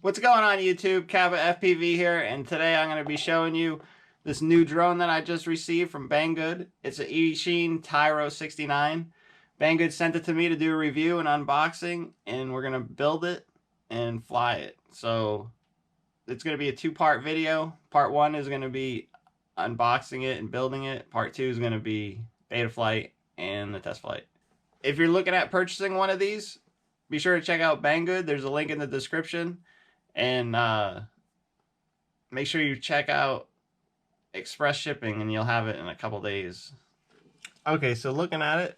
What's going on YouTube? Cabot FPV here, and today I'm going to be showing you this new drone that I just received from Banggood. It's an Eachine Tyro 69. Banggood sent it to me to do a review and unboxing, and we're going to build it and fly it. So it's going to be a two-part video. Part one is going to be unboxing it and building it. Part two is going to be beta flight and the test flight. If you're looking at purchasing one of these, be sure to check out Banggood. There's a link in the description. And make sure you check out express shipping and you'll have it in a couple days. Okay, so looking at it,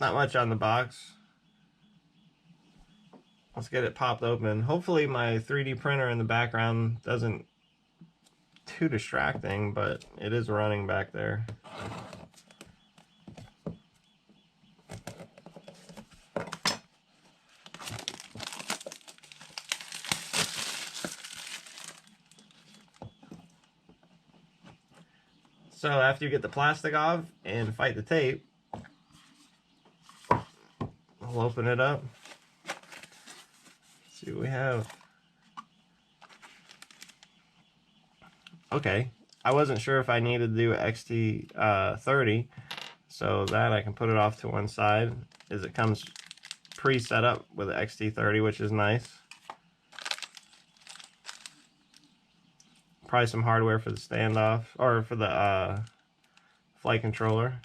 not much on the box. Let's get it popped open. Hopefully my 3D printer in the background doesn't too distracting, but it is running back there. So after you get the plastic off and fight the tape, we'll open it up. Let's see what we have. Okay, I wasn't sure if I needed to do XT30, so that I can put it off to one side, as it comes pre-set up with the XT30, which is nice. Probably some hardware for the standoff, or for the flight controller.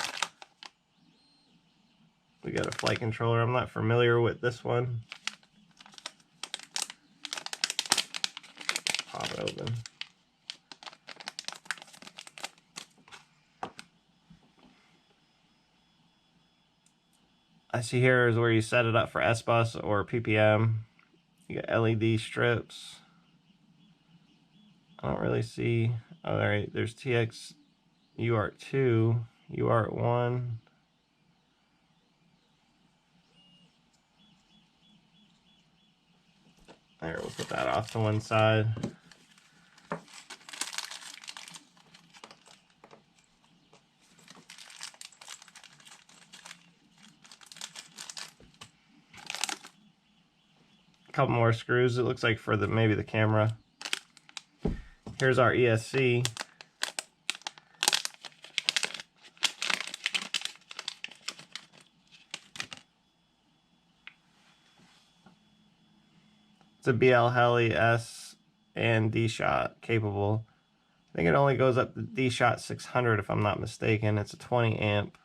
We got a flight controller. I'm not familiar with this one. Pop it open. I see here is where you set it up for S-Bus or PPM. You got LED strips. I don't really see. Oh, there's TX UART2, UART1. There, we'll put that off to one side. A couple more screws, it looks like, for maybe the camera. Here's our ESC. It's a BL Heli S and D-Shot capable. I think it only goes up to D-Shot 600 if I'm not mistaken. It's a 20 amp.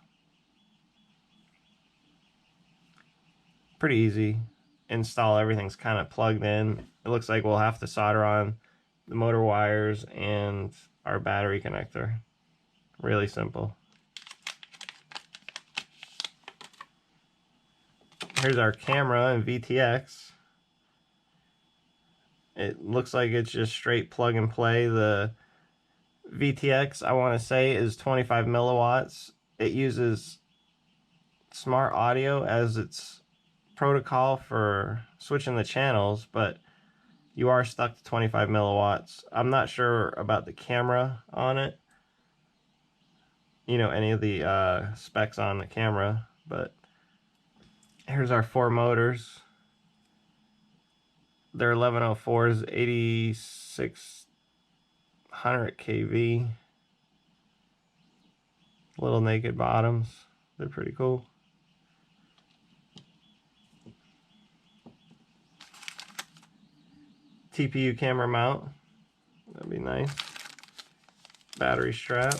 Pretty easy install. Everything's kind of plugged in. It looks like we'll have to solder on the motor wires and our battery connector. Really simple. Here's our camera and VTX. It looks like it's just straight plug and play. The VTX, I want to say, is 25 milliwatts. It uses smart audio as its protocol for switching the channels, but you are stuck to 25 milliwatts. I'm not sure about the camera on it, you know, any of the specs on the camera, but here's our 4 motors. They're 1104s, 8600 kV. Little naked bottoms. They're pretty cool. TPU camera mount. That'd be nice. Battery strap.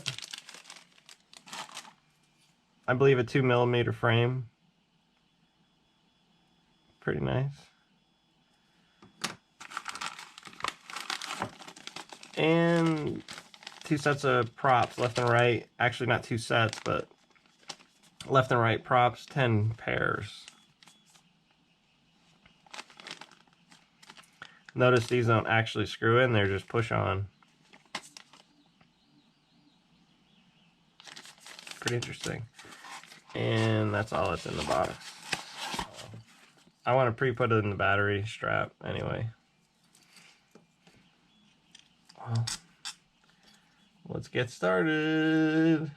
I believe a 2mm frame. Pretty nice. And 2 sets of props, left and right. Actually, not 2 sets, but left and right props, 10 pairs. Notice these don't actually screw in, they're just push on. Pretty interesting. And that's all that's in the box. I want to pre-put it in the battery strap anyway. Well, let's get started.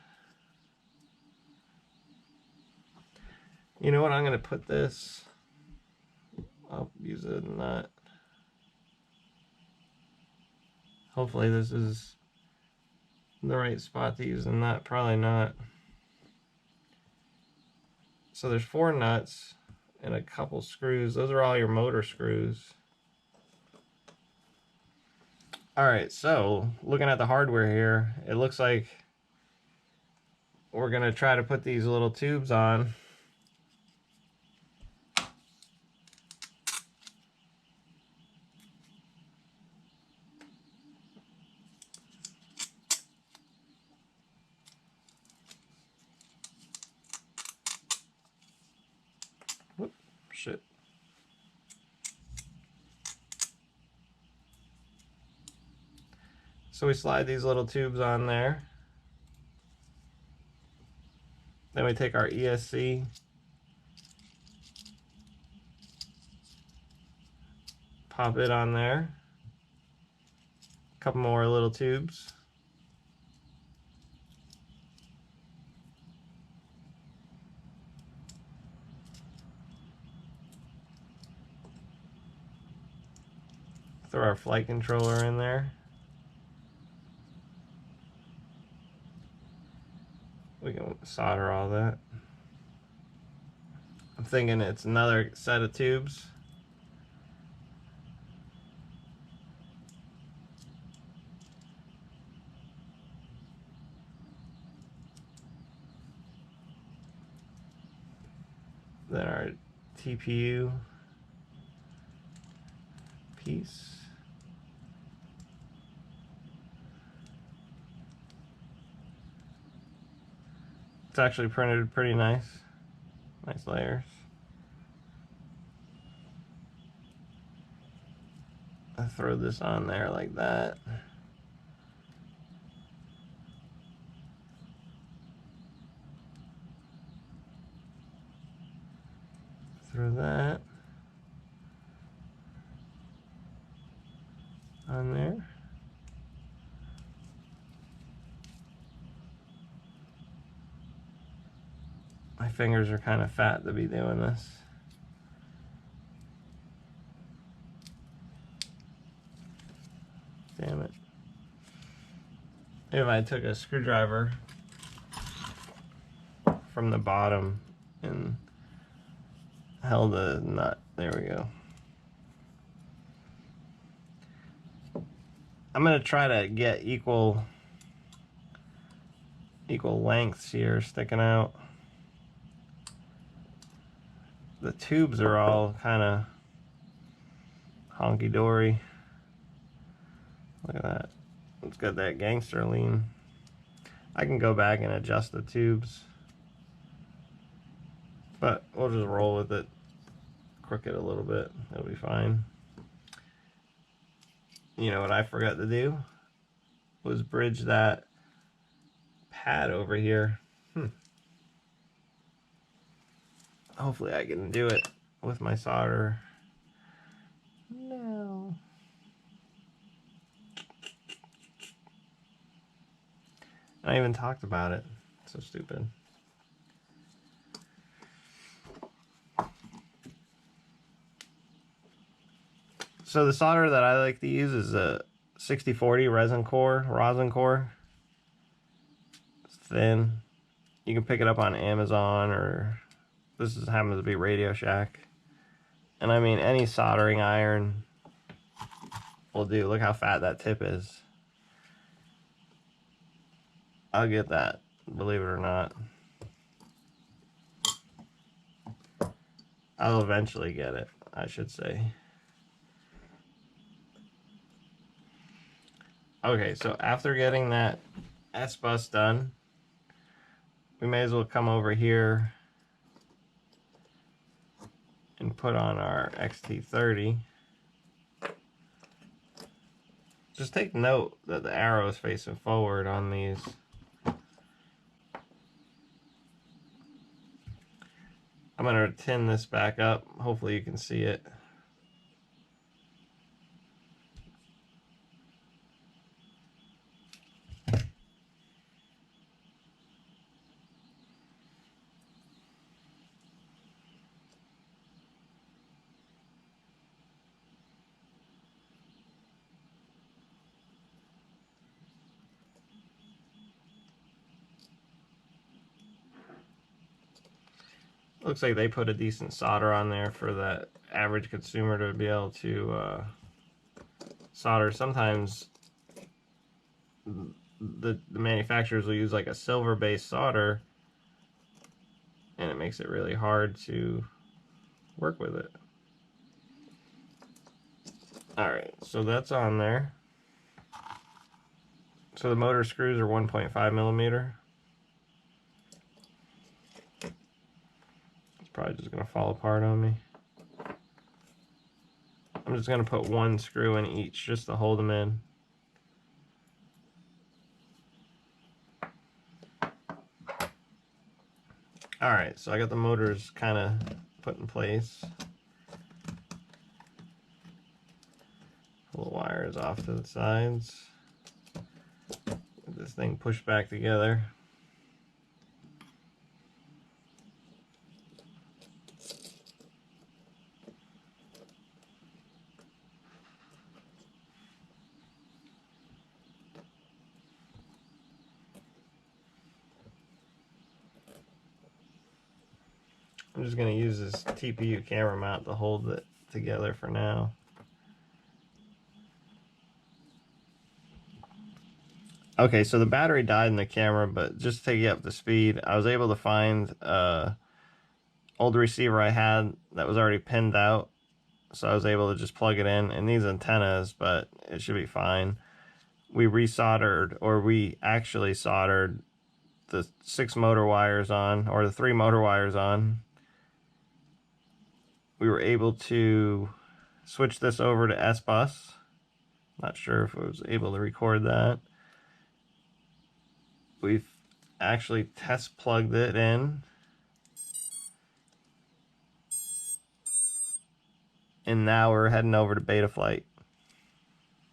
You know what, I'm going to put this I'll use a nut. Hopefully this is the right spot to use a nut. Probably not. So there's 4 nuts and a couple screws. Those are all your motor screws. Alright, so looking at the hardware here, it looks like we're going to try to put these little tubes on. Whoop, shit. So we slide these little tubes on there. Then we take our ESC, pop it on there. A couple more little tubes. Throw our flight controller in there. We can solder all that. I'm thinking it's another set of tubes. Then our TPU piece. It's actually printed pretty nice. Nice layers. I throw this on there like that. Throw that on there. My fingers are kind of fat to be doing this. Damn it. If I took a screwdriver from the bottom and held a nut, there we go. I'm gonna try to get equal lengths here sticking out. The tubes are all kind of honky-dory. Look at that. It's got that gangster lean. I can go back and adjust the tubes, but we'll just roll with it. Crook it a little bit. It'll be fine. You know what I forgot to do was bridge that pad over here. Hopefully I can do it with my solder. No. I even talked about it. So stupid. So the solder that I like to use is a 6040 rosin core. It's thin. You can pick it up on Amazon, or this happens to be Radio Shack. And I mean, any soldering iron will do. Look how fat that tip is. I'll get that, believe it or not. I'll eventually get it, I should say. Okay, so after getting that S-bus done, we may as well come over here and put on our XT30. Just take note that the arrow is facing forward on these. I'm going to tin this back up. Hopefully you can see it. looks like they put a decent solder on there for that average consumer to be able to solder. Sometimes the manufacturers will use like a silver based solder, and it makes it really hard to work with it. Alright, so that's on there. So the motor screws are 1.5 millimeter. It's probably just going to fall apart on me. I'm just going to put one screw in each just to hold them in. Alright, so I got the motors kind of put in place. Pull the wires off to the sides. Get this thing pushed back together. I'm just going to use this TPU camera mount to hold it together for now. Okay, so the battery died in the camera, but just to take you up to speed, I was able to find old receiver I had that was already pinned out, so I was able to just plug it in. It needs antennas, but it should be fine. We resoldered, or we actually soldered the 6 motor wires on, or the 3 motor wires on. We were able to switch this over to S-Bus. Not sure if I was able to record that. We've actually test plugged it in. And now we're heading over to Betaflight.